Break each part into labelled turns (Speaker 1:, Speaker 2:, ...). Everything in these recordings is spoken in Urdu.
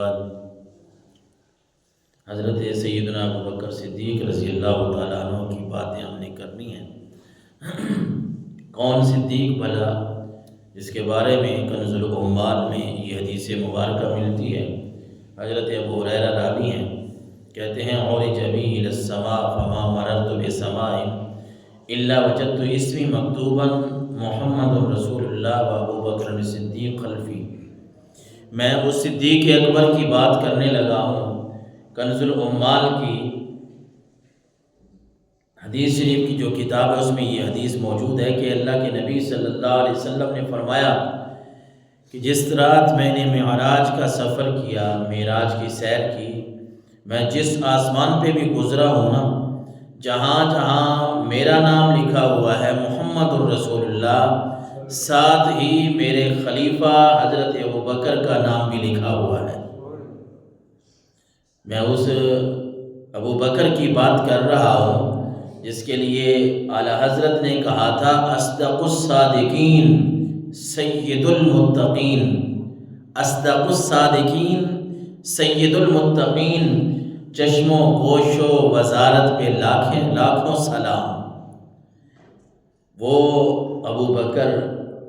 Speaker 1: بعد حضرت سیدنا ابوبکر صدیق رضی اللہ تعالیٰ عنہ کی باتیں ہم نے کرنی ہیں۔ کون صدیق بھلا جس کے بارے میں کنز العمال میں یہ حدیث مبارکہ ملتی ہے؟ حضرت ابو ہریرہ راوی ہیں، کہتے ہیں عرج بی الی السماء فما مررت بسماء الا وجدت اسمی مکتوبا محمد رسول اللہ و ابوبکر صدیق خلفی۔ میں اس صدیق اکبر کی بات کرنے لگا ہوں۔ کنز العمال کی حدیث شریف کی جو کتاب ہے اس میں یہ حدیث موجود ہے کہ اللہ کے نبی صلی اللہ علیہ وسلم نے فرمایا کہ جس رات میں نے معراج کا سفر کیا، معراج کی سیر کی، میں جس آسمان پہ بھی گزرا ہوں نا، جہاں جہاں میرا نام لکھا ہوا ہے محمد الرسول اللہ، ساتھ ہی میرے خلیفہ حضرت ابوبکر کا نام بھی لکھا ہوا ہے۔ میں اس ابوبکر کی بات کر رہا ہوں جس کے لیے اعلیٰ حضرت نے کہا تھا اصدق الصادقین سید المتقین، اصدق الصادقین سید المتقین، چشم و گوش و وزارت پہ لاکھوں سلام۔ وہ ابوبکر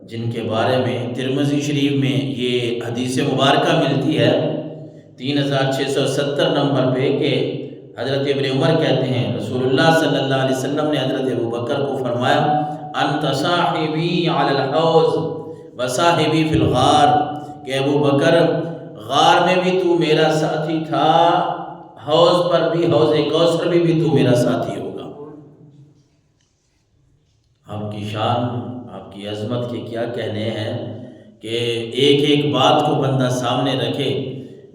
Speaker 1: جن کے بارے میں ترمذی شریف میں یہ حدیث مبارکہ ملتی ہے 3670 نمبر پہ کہ حضرت ابن عمر کہتے ہیں رسول اللہ صلی اللہ علیہ وسلم نے حضرت ابوبکر کو فرمایا انت صاحبی علی الحوض و صاحبی فی الغار، کہ ابوبکر غار میں بھی تو میرا ساتھی تھا، حوض پر بھی، حوض کوثر میں بھی تو میرا ساتھی ہوگا۔ آپ کی شان، آپ کی عظمت کے کیا کہنے ہیں کہ ایک ایک بات کو بندہ سامنے رکھے۔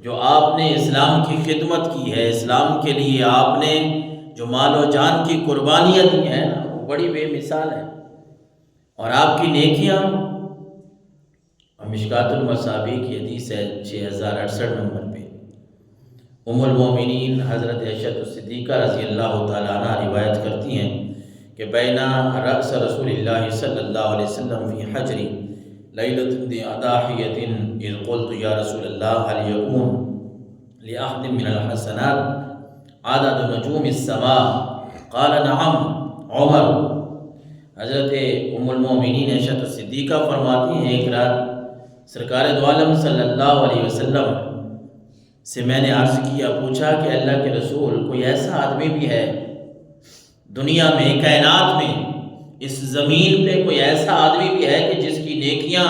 Speaker 1: جو آپ نے اسلام کی خدمت کی ہے، اسلام کے لیے آپ نے جو مال و جان کی قربانیاں دی ہیں وہ بڑی بے مثال ہے، اور آپ کی نیکیاں، مشکوٰۃ المصابیح کی حدیث ہے 6068 نمبر پہ، ام المومنین حضرت عائشہ الصدیقہ رضی اللہ تعالیٰ عنہ روایت کرتی ہیں کہ بینا رأس رسول اللہ صلی اللہ علیہ وسلم فی حجری لیلۃ اضاحیۃ اذ قلت یا رسول اللہ هل یکون لأحد من الحسنات عدد نجوم السماء قال نعم عمر۔ حضرت ام المومنین عائشہ الصدیقہ فرماتی ہیں ایک رات سرکار دو عالم صلی اللہ علیہ وسلم سے میں نے عرض کیا، پوچھا کہ اللہ کے رسول کوئی ایسا آدمی بھی ہے دنیا میں، کائنات میں، اس زمین پہ کوئی ایسا آدمی بھی ہے کہ جس کی نیکیاں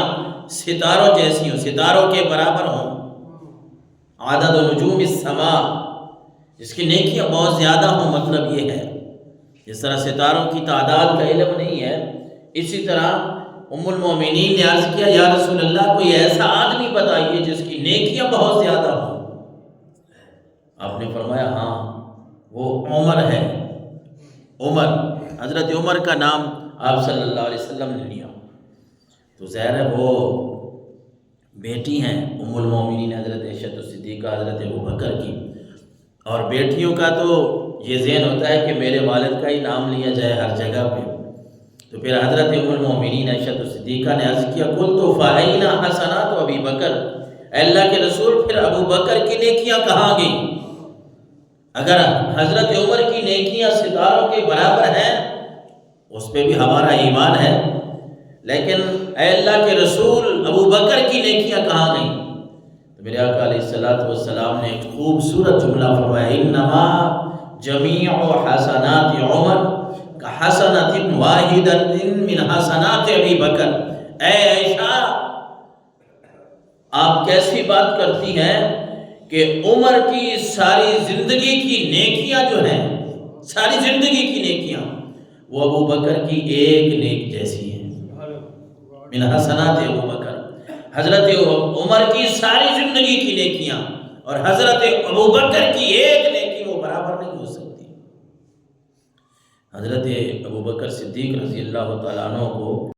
Speaker 1: ستاروں جیسی ہوں، ستاروں کے برابر ہوں؟ عدد نجوم السماء، جس کی نیکیاں بہت زیادہ ہوں، مطلب یہ ہے جس طرح ستاروں کی تعداد کا علم نہیں ہے، اسی طرح ام المومنین نے عرض کیا یا رسول اللہ کوئی ایسا آدمی بتائیے جس کی نیکیاں بہت زیادہ ہوں۔ آپ نے فرمایا ہاں وہ عمر ہے، عمر، حضرت عمر کا نام آپ صلی اللہ علیہ وسلم نے لیا۔ تو ظاہر ہے وہ بیٹی ہیں ام المومنین حضرت عائشہ الصدیقہ حضرت ابوبکر کی، اور بیٹیوں کا تو یہ ذہن ہوتا ہے کہ میرے والد کا ہی نام لیا جائے ہر جگہ پہ۔ تو پھر حضرت ام المومنین عائشہ الصدیقہ نے عرض کیا قلت فأین حسنات ابی بکر، اے اللہ کے رسول پھر ابوبکر کی نیکیاں کہاں گئیں؟ اگر حضرت عمر کی نیکیاں ستاروں کے برابر ہیں اس پہ بھی ہمارا ایمان ہے، لیکن اے اللہ کے رسول ابوبکر کی نیکیاں کہاں گئیں؟ تو میرے آقا علیہ الصلوۃ والسلام نے ایک خوبصورت جملہ فرمایا انما جمیع حسنات عمر کحسنۃ واحدۃ من حسنات ابی بکر۔ اے عائشہ آپ کیسی بات کرتی ہیں کہ عمر کی ساری زندگی کی نیکیاں جو ہیں، ساری زندگی کی نیکیاں وہ ابوبکر کی ایک نیک جیسی ہیں، من حسنات ابوبکر، حضرت عمر کی ساری زندگی کی نیکیاں اور حضرت ابوبکر کی ایک نیکی وہ برابر نہیں ہو سکتی۔ حضرت ابوبکر صدیق رضی اللہ تعالیٰ عنہ کو